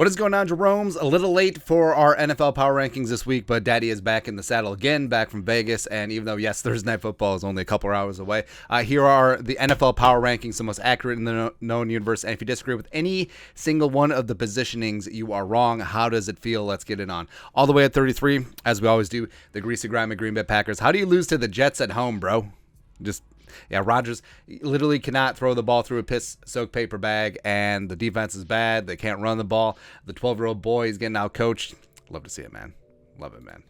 What is going on, Jerome's? A little late for our NFL power rankings this week, but Daddy is back in the saddle again, back from Vegas. And even though, yes, Thursday Night Football is only a couple of hours away, here are the NFL power rankings, the most accurate in the known universe. And if you disagree with any single one of the positionings, you are wrong. How does it feel? Let's get it on. All the way at 33, as we always do, the greasy, grimy Green Bay Packers. How do you lose to the Jets at home, bro? Rodgers literally cannot throw the ball through a piss-soaked paper bag, and the defense is bad. They can't run the ball. The 12-year-old boy is getting out-coached. Love to see it, man. Love it, man.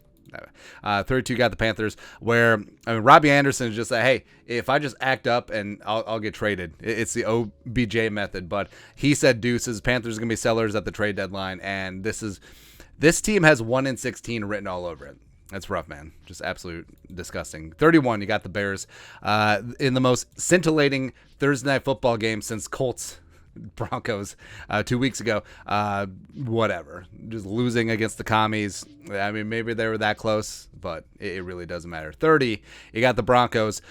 32 got the Panthers, where Robbie Anderson is just like, hey, if I just act up and I'll get traded. It's the OBJ method, but he said deuces. Panthers are going to be sellers at the trade deadline, and this team has 1-16 written all over it. That's rough, man. Just absolute disgusting. 31, you got the Bears in the most scintillating Thursday Night Football game since Colts Broncos 2 weeks ago. Whatever. Just losing against the commies. I mean, maybe they were that close, but it really doesn't matter. 30, you got the Broncos.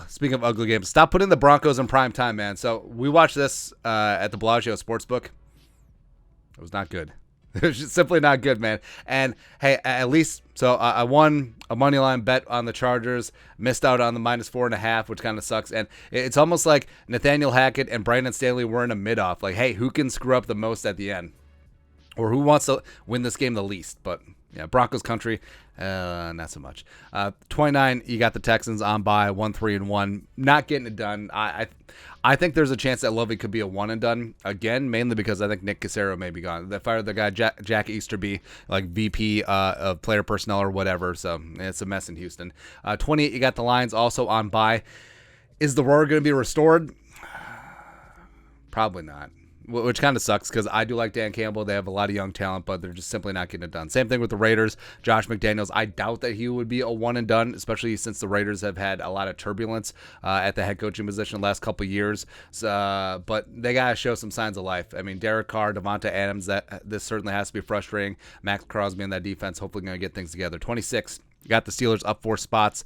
Speaking of ugly games, stop putting the Broncos in prime time, man. So we watched this at the Bellagio Sportsbook. It was not good. It was just simply not good, man. And hey, at least, so I won a money line bet on the Chargers, missed out on the -4.5, which kind of sucks. And it's almost like Nathaniel Hackett and Brandon Staley were in a mid-off. Like, hey, who can screw up the most at the end? Or who wants to win this game the least? But yeah, Broncos country, not so much. 29, you got the Texans on bye, 1-3-1, not getting it done. I think there's a chance that Lovey could be a one and done again, mainly because I think Nick Cassero may be gone. They fired the guy Jack Easterby, like VP of player personnel or whatever. So it's a mess in Houston. 28, you got the Lions also on bye. Is the roar going to be restored? Probably not. Which kind of sucks because I do like Dan Campbell. They have a lot of young talent, but they're just simply not getting it done. Same thing with the Raiders. Josh McDaniels, I doubt that he would be a one and done, especially since the Raiders have had a lot of turbulence at the head coaching position the last couple of years. But they got to show some signs of life. I mean, Derek Carr, Devonta Adams, this certainly has to be frustrating. Max Crosby in that defense, hopefully going to get things together. 26, you got the Steelers up 4 spots,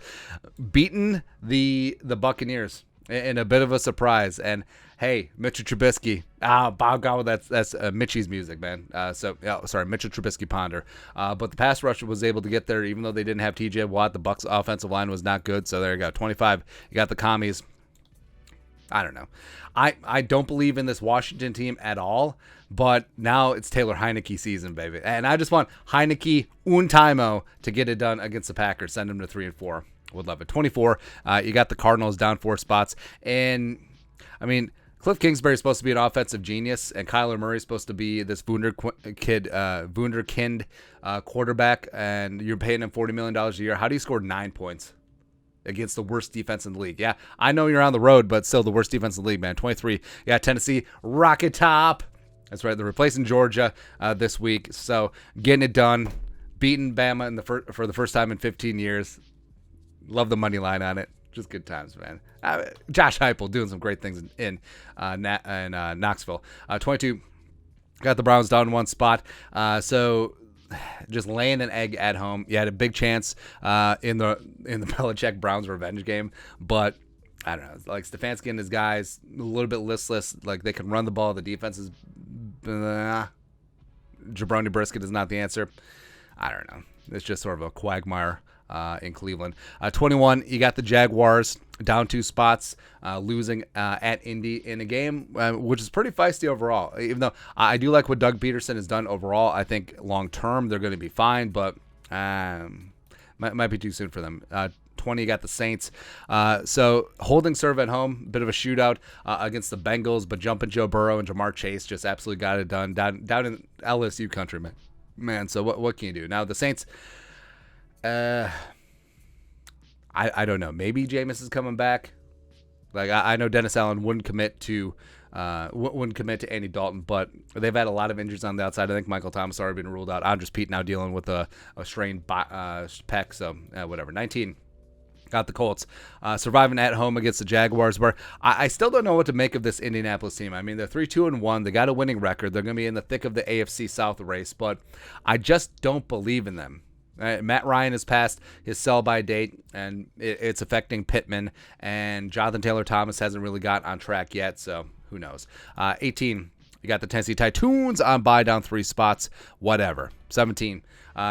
beating the Buccaneers in a bit of a surprise. And hey, Mitchell Trubisky. By God, that's Mitchie's music, man. Mitchell Trubisky Ponder. But the pass rush was able to get there, even though they didn't have T.J. Watt. The Bucs offensive line was not good. So there you go. 25. You got the commies. I don't know. I don't believe in this Washington team at all. But now it's Taylor Heineke season, baby. And I just want Heineke un timeo to get it done against the Packers. Send them to 3-4. Would love it. 24. You got the Cardinals down 4 spots. And I mean, Cliff Kingsbury is supposed to be an offensive genius, and Kyler Murray is supposed to be this wunderkind quarterback, and you're paying him $40 million a year. How do you score 9 points against the worst defense in the league? Yeah, I know you're on the road, but still the worst defense in the league, man. 23, yeah, Tennessee, Rocket Top. That's right, they're replacing Georgia this week, so getting it done, beating Bama for the first time in 15 years. Love the money line on it. Just good times, man. Josh Heupel doing some great things in Knoxville. 22, got the Browns down 1 spot. So just laying an egg at home. You had a big chance in the Belichick Browns revenge game, but I don't know. Like Stefanski and his guys, a little bit listless. Like they can run the ball. The defense is Jabroni Brisket is not the answer. I don't know. It's just sort of a quagmire in Cleveland. 21, you got the Jaguars down 2 spots, losing at Indy in a game, which is pretty feisty overall. Even though I do like what Doug Peterson has done overall, I think long term they're going to be fine, but might be too soon for them. 20, you got the Saints. So holding serve at home, bit of a shootout against the Bengals, but jumping Joe Burrow and Jamar Chase just absolutely got it done down in LSU country, man. So what can you do? Now the Saints, I don't know. Maybe Jameis is coming back. Like I know Dennis Allen wouldn't commit to Andy Dalton, but they've had a lot of injuries on the outside. I think Michael Thomas already been ruled out. Andres Pete now dealing with a strained pec. So whatever. 19. Got the Colts surviving at home against the Jaguars, where I still don't know what to make of this Indianapolis team. I mean, they're 3-2-1. They got a winning record. They're going to be in the thick of the AFC South race, but I just don't believe in them. Matt Ryan has passed his sell-by date, and it's affecting Pittman, and Jonathan Taylor-Thomas hasn't really got on track yet, so who knows. 18, You got the Tennessee Titans on bye down 3 spots. Whatever. 17.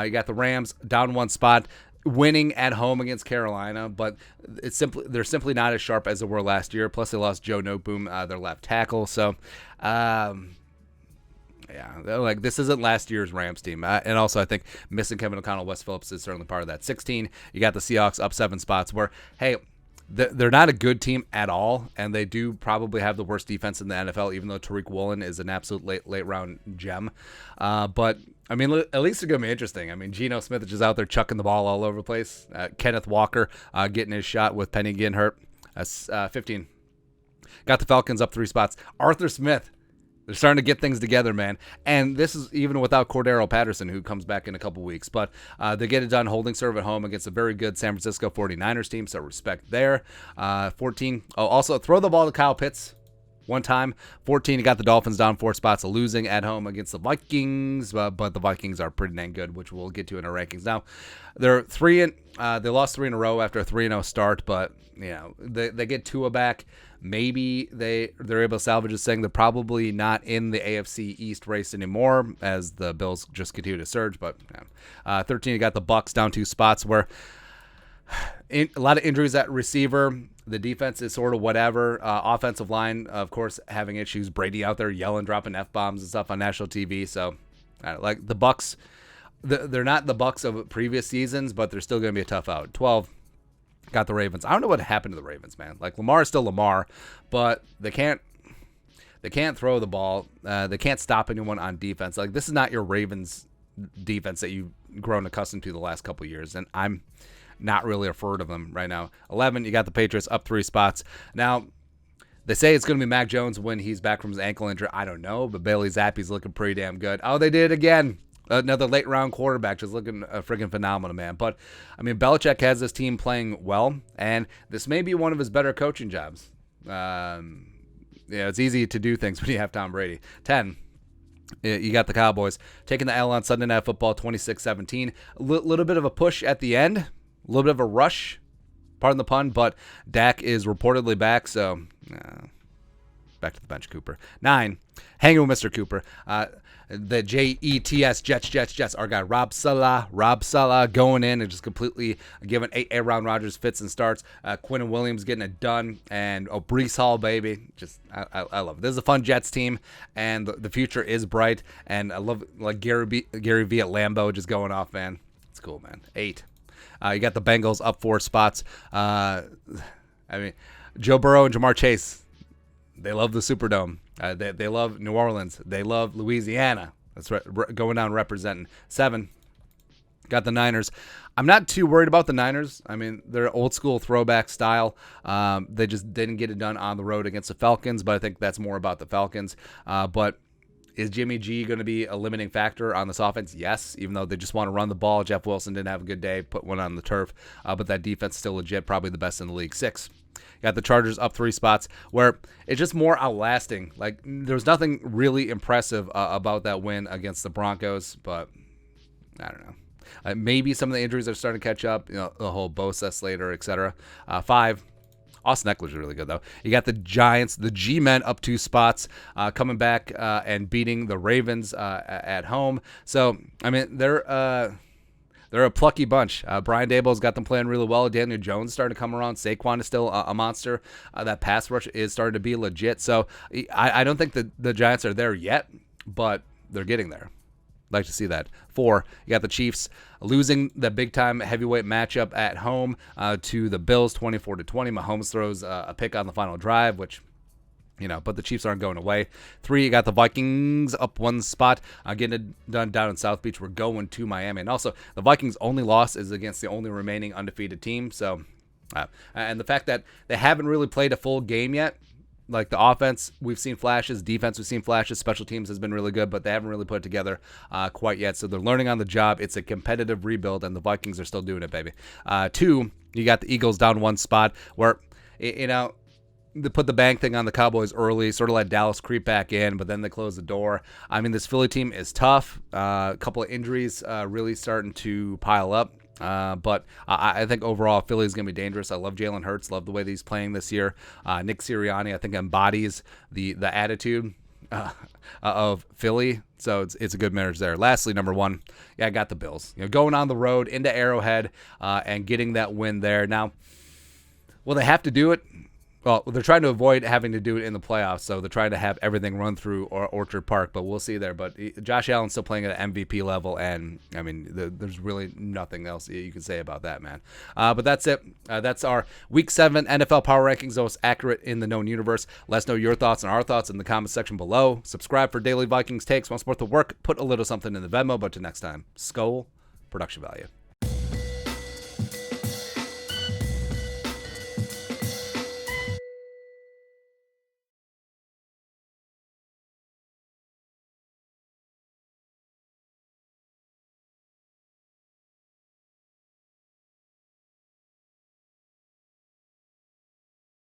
You got the Rams down 1 spot, winning at home against Carolina, but they're simply not as sharp as they were last year. Plus, they lost Joe Noteboom, their left tackle. So, yeah, like this isn't last year's Rams team. And also, I think missing Kevin O'Connell, Wes Phillips is certainly part of that. 16. You got the Seahawks up 7 spots. Where hey. They're not a good team at all, and they do probably have the worst defense in the NFL, even though Tariq Woolen is an absolute late round gem. But, I mean, at least it's going to be interesting. I mean, Geno Smith is just out there chucking the ball all over the place. Kenneth Walker getting his shot with Penny getting hurt. 15. Got the Falcons up 3 spots. Arthur Smith. They're starting to get things together, man. And this is even without Cordero Patterson, who comes back in a couple weeks. But they get it done holding serve at home against a very good San Francisco 49ers team, so respect there. 14. Oh, also throw the ball to Kyle Pitts one time. 14, you got the Dolphins down 4 spots, losing at home against the Vikings. But the Vikings are pretty dang good, which we'll get to in our rankings. Now, they're they lost 3 in a row after a 3-0 start, but you know they get Tua back. Maybe they're able to salvage this thing. They're probably not in the AFC East race anymore as the Bills just continue to surge. But 13, you got the Bucks down 2 spots where a lot of injuries at receiver. The defense is sort of whatever. Offensive line, of course, having issues. Brady out there yelling, dropping F-bombs and stuff on national TV. So, like the Bucks, they're not the Bucks of previous seasons, but they're still going to be a tough out. 12. Got the Ravens. I don't know what happened to the Ravens, man. Like Lamar is still Lamar, but they can't throw the ball. They can't stop anyone on defense. Like this is not your Ravens defense that you've grown accustomed to the last couple of years, and I'm not really afraid of them right now. 11, you got the Patriots up 3 spots. Now, they say it's going to be Mac Jones when he's back from his ankle injury. I don't know, but Bailey Zappi's looking pretty damn good. Oh, they did it again. Another late round quarterback just looking freaking phenomenal, man. But, I mean, Belichick has this team playing well, and this may be one of his better coaching jobs. Yeah, it's easy to do things when you have Tom Brady. 10, you got the Cowboys taking the L on Sunday Night Football 26-17. A little bit of a push at the end, a little bit of a rush, pardon the pun, but Dak is reportedly back, so back to the bench, Cooper. 9, hanging with Mr. Cooper. The Jets, our guy Rob Saleh going in and just completely giving Aaron Rodgers fits and starts. Quinton Williams getting it done, and Breece Hall, baby. Just I love it. This is a fun Jets team, and the future is bright. And I love like Gary V at Lambeau just going off, man. It's cool, man. 8. You got the Bengals up 4 spots. I mean, Joe Burrow and Jamar Chase. They love the Superdome. They love New Orleans. They love Louisiana. That's right, going down representing. 7, got the Niners. I'm not too worried about the Niners. I mean, they're old school throwback style. They just didn't get it done on the road against the Falcons, but I think that's more about the Falcons. But is Jimmy G going to be a limiting factor on this offense? Yes, even though they just want to run the ball. Jeff Wilson didn't have a good day, put one on the turf. But that defense is still legit, probably the best in the league. 6. Got the Chargers up 3 spots where it's just more outlasting. Like, there's nothing really impressive about that win against the Broncos, but I don't know. Maybe some of the injuries are starting to catch up, you know, the whole Bosa, Slater, etc. 5, Austin Eckler's really good, though. You got the Giants, the G-Men up 2 spots, coming back and beating the Ravens at home. So, I mean, they're a plucky bunch. Brian Daboll's got them playing really well. Daniel Jones starting to come around. Saquon is still a monster. That pass rush is starting to be legit. So I don't think the Giants are there yet, but they're getting there. Like to see that. 4, you got the Chiefs losing the big-time heavyweight matchup at home to the Bills 24-20. Mahomes throws a pick on the final drive, which... you know, but the Chiefs aren't going away. 3, you got the Vikings up 1 spot, getting it done down in South Beach. We're going to Miami. And also, the Vikings' only loss is against the only remaining undefeated team. So, and the fact that they haven't really played a full game yet, like the offense, we've seen flashes. Defense, we've seen flashes. Special teams has been really good, but they haven't really put it together quite yet. So they're learning on the job. It's a competitive rebuild, and the Vikings are still doing it, baby. 2, you got the Eagles down 1 spot where, you know, they put the bang thing on the Cowboys early, sort of let Dallas creep back in, but then they closed the door. I mean, this Philly team is tough. A couple of injuries really starting to pile up. But I think overall Philly is going to be dangerous. I love Jalen Hurts. Love the way that he's playing this year. Nick Sirianni, I think, embodies the attitude. of Philly. So it's a good marriage there. Lastly, number one, I got the Bills. Going on the road into Arrowhead and getting that win there. Now, will they have to do it? Well, they're trying to avoid having to do it in the playoffs, so they're trying to have everything run through Orchard Park, but we'll see there. But Josh Allen's still playing at an MVP level, and, I mean, there's really nothing else you can say about that, man. But that's it. That's our Week 7 NFL Power Rankings, the most accurate in the known universe. Let us know your thoughts and our thoughts in the comment section below. Subscribe for daily Vikings takes. Want to support the work? Put a little something in the Venmo. But till next time, Skol, production value.